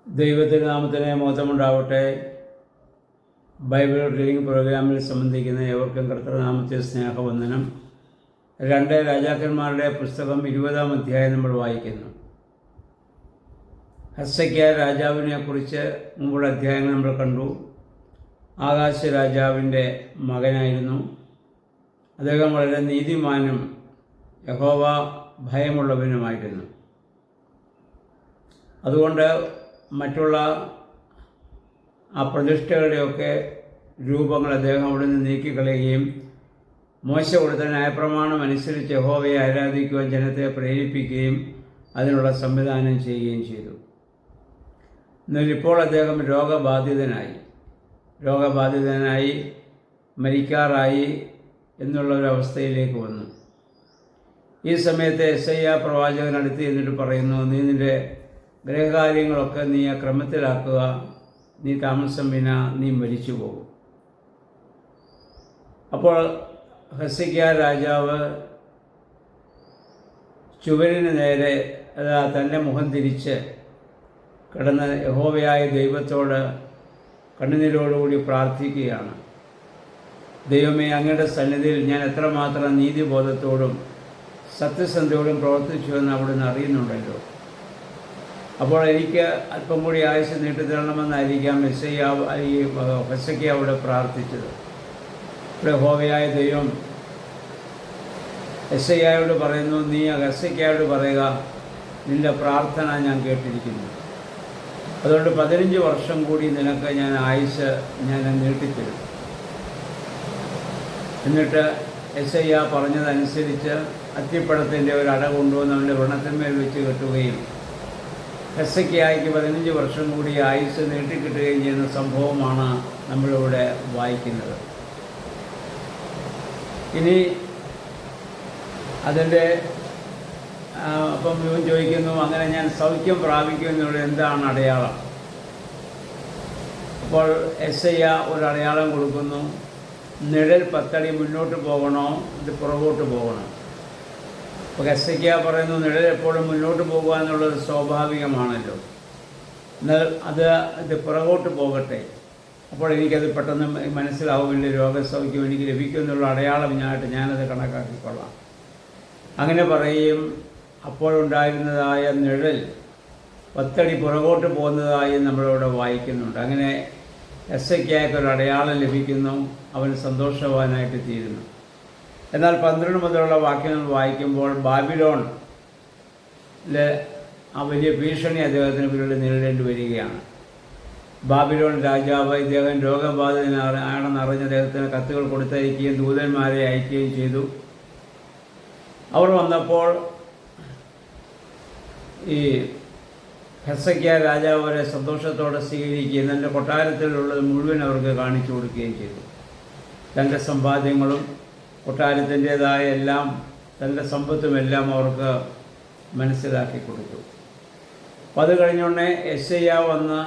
ദൈവത്തിൻ്റെ നാമത്തിന് മഹത്വമുണ്ടാവട്ടെ. Bible reading പ്രോഗ്രാമിൽ സംബന്ധിക്കുന്ന ഏവർക്കും കർത്തൃനാമത്തെ സ്നേഹവന്ദനം. 2 രാജാക്കന്മാരുടെ പുസ്തകം 20-ാം അധ്യായം നമ്മൾ വായിക്കുന്നു. ഹെസ്സക്കിയാ രാജാവിനെ കുറിച്ച് മുമ്പുള്ള അധ്യായങ്ങൾ നമ്മൾ കണ്ടു. ആകാശ രാജാവിൻ്റെ മകനായിരുന്നു. അദ്ദേഹം വളരെ നീതിമാനും യഹോവ ഭയമുള്ളവനുമായിരുന്നു. അതുകൊണ്ട് മറ്റുള്ള ആ പ്രതിഷ്ഠകളുടെയൊക്കെ രൂപങ്ങൾ അദ്ദേഹം അവിടെ നിന്ന് നീക്കിക്കളയുകയും മോശ കൊടുത്ത ന്യായപ്രമാണം അനുസരിച്ച് യഹോവയെ ആരാധിക്കുവാൻ ജനത്തെ പ്രേരിപ്പിക്കുകയും അതിനുള്ള സംവിധാനം ചെയ്യുകയും ചെയ്തു. എന്നാൽ ഇപ്പോൾ അദ്ദേഹം രോഗബാധിതനായി മരിക്കാറായി എന്നുള്ള ഒരു അവസ്ഥയിലേക്ക് വന്നു. ഈ സമയത്ത് യെശയ്യാ പ്രവാചകൻ അടുത്ത് ചെന്നിട്ട് പറയുന്നു, നീ നിൻ്റെ ഗ്രഹകാര്യങ്ങളൊക്കെ നീ ആ ക്രമത്തിലാക്കുക, നീ താമസം വിനാ നീ മരിച്ചു പോകും. അപ്പോൾ ഹെസ്സക്കിയാ രാജാവ് ചുവരിന് നേരെ തൻ്റെ മുഖം തിരിച്ച് കിടന്ന് യഹോവയായ ദൈവത്തോട് കണ്ണുനീരോടുകൂടി പ്രാർത്ഥിക്കുകയാണ്. ദൈവമേ, അങ്ങയുടെ സന്നിധിയിൽ ഞാൻ എത്രമാത്രം നീതിബോധത്തോടും സത്യസന്ധയോടും പ്രവർത്തിച്ചുവെന്ന് അവിടുന്ന് അറിയുന്നുണ്ടല്ലോ. അപ്പോൾ എനിക്ക് അല്പം കൂടി ആയുസ് നീട്ടിത്തരണമെന്നായിരിക്കാം ഹെസ്സക്കിയാവോട് പ്രാർത്ഥിച്ചത്. ഇവിടെ യഹോവയായ ദൈവം യെശയ്യായോട് പറയുന്നു, നീ ഹെസ്സക്കിയായോട് പറയുക, നിൻ്റെ പ്രാർത്ഥന ഞാൻ കേട്ടിരിക്കുന്നു. അതുകൊണ്ട് 15 വർഷം കൂടി നിനക്ക് ഞാൻ ആയുസ് നീട്ടിത്തരും. എന്നിട്ട് യെശയ്യാ പറഞ്ഞതനുസരിച്ച് അത്തിപ്പഴത്തിൻ്റെ ഒരു അട കൊണ്ടുവന്ന് അവൻ്റെ വ്രണത്തിന്മേൽ വെച്ച് കെട്ടുകയും ഹെസ്സക്കിയായ്ക്ക് 15 വർഷം കൂടി ആയുസ് നീട്ടിക്കിട്ടുകയും ചെയ്യുന്ന സംഭവമാണ് നമ്മളിവിടെ വായിക്കുന്നത്. ഇനി അതിൻ്റെ അപ്പം ഇവൻ ചോദിക്കുന്നു, അങ്ങനെ ഞാൻ സൗഖ്യം പ്രാപിക്കുമെന്നുള്ള എന്താണ് അടയാളം? അപ്പോൾ യെശയ്യാ ഒരു അടയാളം കൊടുക്കുന്നു. നിഴൽ 10 അടി മുന്നോട്ട് പോകണോ ഇത് പുറകോട്ട് പോകണം? അപ്പോൾ ഹെസ്സക്കിയാ പറയുന്നു, നിഴൽ എപ്പോഴും മുന്നോട്ട് പോകുക എന്നുള്ളത് സ്വാഭാവികമാണല്ലോ, എന്നാൽ ഇത് പുറകോട്ട് പോകട്ടെ, അപ്പോൾ എനിക്കത് പെട്ടെന്ന് മനസ്സിലാവില്ല, രോഗസൗഖ്യം എനിക്ക് ലഭിക്കുമെന്നുള്ള അടയാളം ഞാനത് കണക്കാക്കിക്കൊള്ളാം. അങ്ങനെ പറയുകയും അപ്പോഴുണ്ടായിരുന്നതായ നിഴൽ 10 അടി പുറകോട്ട് പോകുന്നതായി നമ്മളിവിടെ വായിക്കുന്നുണ്ട്. അങ്ങനെ ഹെസ്സക്കിയായ്ക്ക് ഒരു അടയാളം ലഭിക്കുന്നു. അവൻ സന്തോഷവാനായിട്ട് തീരുന്നു. എന്നാൽ 12 മുതലുള്ള വാക്യങ്ങൾ വായിക്കുമ്പോൾ ബാബിലോണിലെ ആ വലിയ ഭീഷണി അദ്ദേഹത്തിന് പിന്നീട് നേരിടേണ്ടി വരികയാണ്. ബാബിലോൺ രാജാവ് ഇദ്ദേഹം രോഗബാധിതനാണെന്ന് അറിഞ്ഞ് അദ്ദേഹത്തിന് കത്തുകൾ കൊടുത്തയക്കുകയും ദൂതന്മാരെ അയക്കുകയും ചെയ്തു. അവർ വന്നപ്പോൾ ഈ ഹെസ്സക്കിയാ രാജാവ് അവരെ സന്തോഷത്തോടെ സ്വീകരിക്കുകയും തൻ്റെ കൊട്ടാരത്തിലുള്ളത് മുഴുവൻ അവർക്ക് കാണിച്ചു കൊടുക്കുകയും ചെയ്തു. തൻ്റെ സമ്പാദ്യങ്ങളും കൊട്ടാരത്തിൻ്റേതായ എല്ലാം, തൻ്റെ സമ്പത്തുമെല്ലാം അവർക്ക് മനസ്സിലാക്കി കൊടുത്തു. അപ്പം അത് കഴിഞ്ഞുടനെ യെശയ്യാ വന്ന്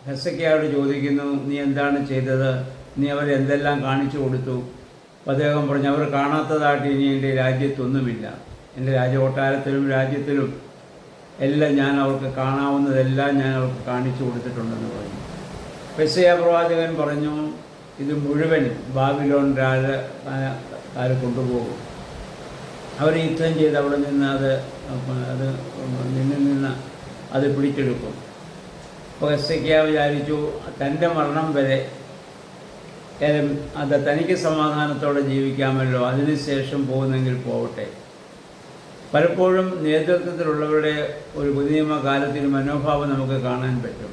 ഹെസ്സക്കിയായോട് ചോദിക്കുന്നു, നീ എന്താണ് ചെയ്തത്? നീ അവരെന്തെല്ലാം കാണിച്ചു കൊടുത്തു? അപ്പം അദ്ദേഹം പറഞ്ഞു, അവർ കാണാത്തതായിട്ട് ഇനി എൻ്റെ രാജ്യത്തൊന്നുമില്ല. എൻ്റെ രാജകൊട്ടാരത്തിലും രാജ്യത്തിലും എല്ലാം ഞാൻ അവർക്ക് കാണാവുന്നതെല്ലാം ഞാൻ അവർക്ക് കാണിച്ചു കൊടുത്തിട്ടുണ്ടെന്ന് പറഞ്ഞു. യെശയ്യാ പ്രവാചകൻ പറഞ്ഞു, ഇത് മുഴുവൻ ബാബിലോൺ രാജാക്കാർ കൊണ്ടുപോകും. അവർ യുദ്ധം ചെയ്ത് അവിടെ നിന്ന് അത് പിടിച്ചെടുക്കും. അപ്പോൾ ഹെസ്സക്കിയാ വിചാരിച്ചു, തൻ്റെ മരണം വരെ തനിക്ക് സമാധാനത്തോടെ ജീവിക്കാമല്ലോ, അതിനുശേഷം പോകുന്നെങ്കിൽ പോകട്ടെ. പലപ്പോഴും നേതൃത്വത്തിലുള്ളവരുടെ ഒരു പുതിയ കാലത്തിന് മനോഭാവം നമുക്ക് കാണാൻ പറ്റും.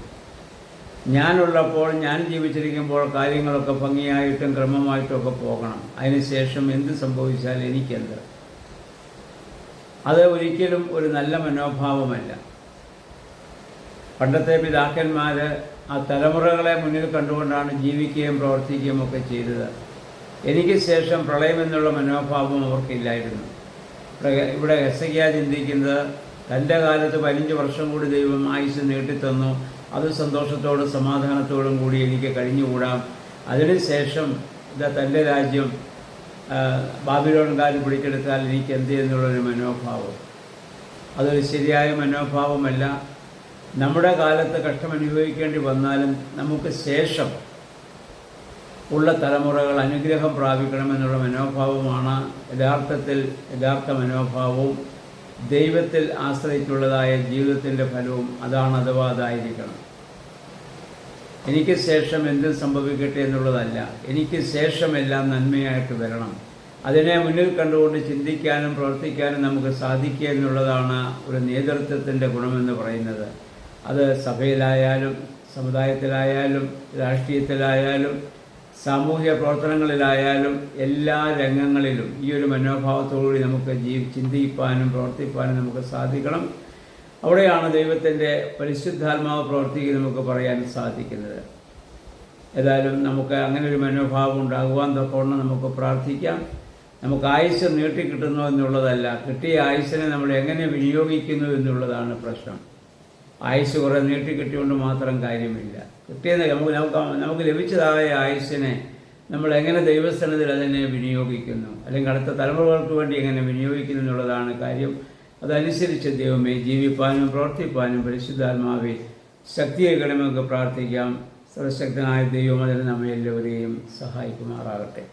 ഞാനുള്ളപ്പോൾ, ഞാൻ ജീവിച്ചിരിക്കുമ്പോൾ കാര്യങ്ങളൊക്കെ ഭംഗിയായിട്ടും ക്രമമായിട്ടുമൊക്കെ പോകണം, അതിനുശേഷം എന്ത് സംഭവിച്ചാൽ എനിക്കെന്ത്? അത് ഒരിക്കലും ഒരു നല്ല മനോഭാവമല്ല. പണ്ടത്തെ പിതാക്കന്മാർ ആ തലമുറകളെ മുന്നിൽ കണ്ടുകൊണ്ടാണ് ജീവിക്കുകയും പ്രവർത്തിക്കുകയും ഒക്കെ ചെയ്തത്. എനിക്ക് ശേഷം പ്രളയം എന്നുള്ള മനോഭാവം അവർക്കില്ലായിരുന്നു. ഇവിടെ ഹെസ്സക്കിയാ ചിന്തിക്കുന്നത്, തൻ്റെ കാലത്ത് 15 വർഷം കൂടി ദൈവം ആയുസ് നീട്ടിത്തന്നു, അത് സന്തോഷത്തോടും സമാധാനത്തോടും കൂടി എനിക്ക് കഴിഞ്ഞുകൂടാം, അതിനുശേഷം തൻ്റെ രാജ്യം ബാബിലോൺകാർ പിടിച്ചെടുത്താൽ എനിക്ക് എന്ത് എന്നുള്ളൊരു മനോഭാവം. അതൊരു ശരിയായ മനോഭാവമല്ല. നമ്മുടെ കാലത്ത് കഷ്ടം അനുഭവിക്കേണ്ടി വന്നാലും നമുക്ക് ശേഷം ഉള്ള തലമുറകൾ അനുഗ്രഹം പ്രാപിക്കണമെന്നുള്ള മനോഭാവമാണ് യഥാർത്ഥ മനോഭാവവും ദൈവത്തിൽ ആശ്രയിച്ചുള്ളതായ ജീവിതത്തിൻ്റെ ഫലവും അതാണ്, അഥവാ അതായിരിക്കണം. എനിക്ക് ശേഷം എന്തും സംഭവിക്കട്ടെ എന്നുള്ളതല്ല, എനിക്ക് ശേഷം എല്ലാം നന്മയായിട്ട് വരണം. അതിനെ മുന്നിൽ കണ്ടുകൊണ്ട് ചിന്തിക്കാനും പ്രവർത്തിക്കാനും നമുക്ക് സാധിക്കുക എന്നുള്ളതാണ് ഒരു നേതൃത്വത്തിൻ്റെ ഗുണമെന്ന് പറയുന്നത്. അത് സഭയിലായാലും സമുദായത്തിലായാലും രാഷ്ട്രീയത്തിലായാലും സാമൂഹ്യ പ്രവർത്തനങ്ങളിലായാലും എല്ലാ രംഗങ്ങളിലും ഈ ഒരു മനോഭാവത്തോടുകൂടി നമുക്ക് ചിന്തിക്കാനും പ്രവർത്തിക്കാനും നമുക്ക് സാധിക്കണം. അവിടെയാണ് ദൈവത്തിൻ്റെ പരിശുദ്ധാത്മാവ് പ്രവർത്തിക്കുക നമുക്ക് പറയാൻ സാധിക്കുന്നത്. ഏതായാലും നമുക്ക് അങ്ങനെ ഒരു മനോഭാവം ഉണ്ടാകുവാൻ തൊക്കവണ്ണം നമുക്ക് പ്രാർത്ഥിക്കാം. നമുക്ക് ആയുസ്സ് നീട്ടിക്കിട്ടുന്നു എന്നുള്ളതല്ല, കിട്ടിയ ആയുസ്സിനെ നമ്മൾ എങ്ങനെ വിനിയോഗിക്കുന്നു എന്നുള്ളതാണ് പ്രശ്നം. ആയുസ്സ് കുറേ നീട്ടിക്കിട്ടിക്കൊണ്ട് മാത്രം കാര്യമില്ല. കിട്ടിയത് നമുക്ക് ലഭിച്ചതായ ആയുസ്സിനെ നമ്മൾ എങ്ങനെ ദൈവസ്ഥാനത്തിൽ അതിനെ വിനിയോഗിക്കുന്നു, അല്ലെങ്കിൽ അടുത്ത തലമുറകൾക്ക് വേണ്ടി എങ്ങനെ വിനിയോഗിക്കുന്നു എന്നുള്ളതാണ് കാര്യം. അതനുസരിച്ച് ദൈവമേ ജീവിപ്പാനും പ്രവർത്തിപ്പാനും പരിശുദ്ധാത്മാവെ ശക്തിയേക്കണമെന്ന് പ്രാർത്ഥിക്കാം. സർവശക്തനായ ദൈവം അതിന് നമ്മെ എല്ലാവരെയും സഹായിക്കുമാറാകട്ടെ.